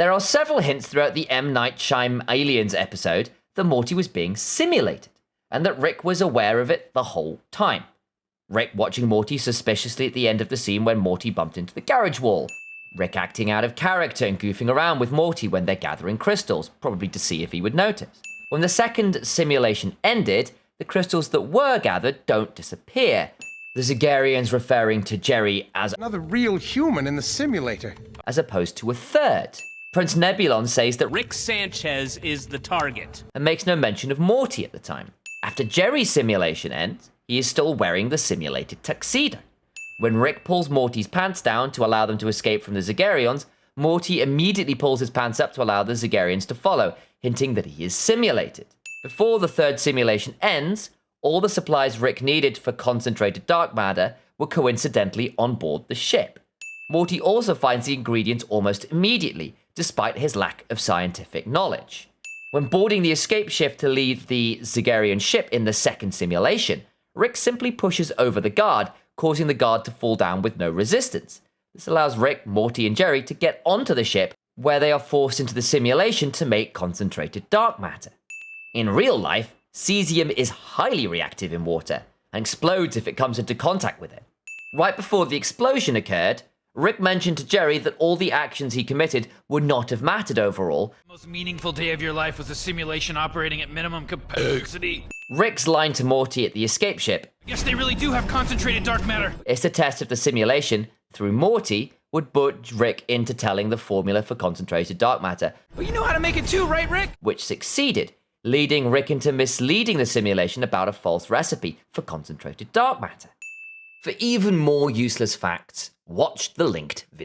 There are several hints throughout the M. Night Shyamalan Aliens episode that Morty was being simulated, and that Rick was aware of it the whole time. Rick watching Morty suspiciously at the end of the scene when Morty bumped into the garage wall. Rick acting out of character and goofing around with Morty when they're gathering crystals, probably to see if he would notice. When the second simulation ended, the crystals that were gathered don't disappear. The Zagarians referring to Jerry as another real human in the simulator, as opposed to a third. Prince Nebulon says that Rick Sanchez is the target, and makes no mention of Morty at the time. After Jerry's simulation ends, he is still wearing the simulated tuxedo. When Rick pulls Morty's pants down to allow them to escape from the Zagarians, Morty immediately pulls his pants up to allow the Zagarians to follow, hinting that he is simulated. Before the third simulation ends, all the supplies Rick needed for concentrated dark matter were coincidentally on board the ship. Morty also finds the ingredients almost immediately, despite his lack of scientific knowledge. When boarding the escape ship to leave the Zagarian ship in the second simulation, Rick simply pushes over the guard, causing the guard to fall down with no resistance. This allows Rick, Morty, and Jerry to get onto the ship, where they are forced into the simulation to make concentrated dark matter. In real life, cesium is highly reactive in water, and explodes if it comes into contact with it. Right before the explosion occurred, Rick mentioned to Jerry that all the actions he committed would not have mattered overall. The most meaningful day of your life was a simulation operating at minimum capacity. Rick's line to Morty at the escape ship, Yes, they really do have concentrated dark matter. is to test if the simulation, through Morty, would budge Rick into telling the formula for concentrated dark matter, But you know how to make it too, right, Rick? which succeeded, leading Rick into misleading the simulation about a false recipe for concentrated dark matter. For even more useless facts, watch the linked video.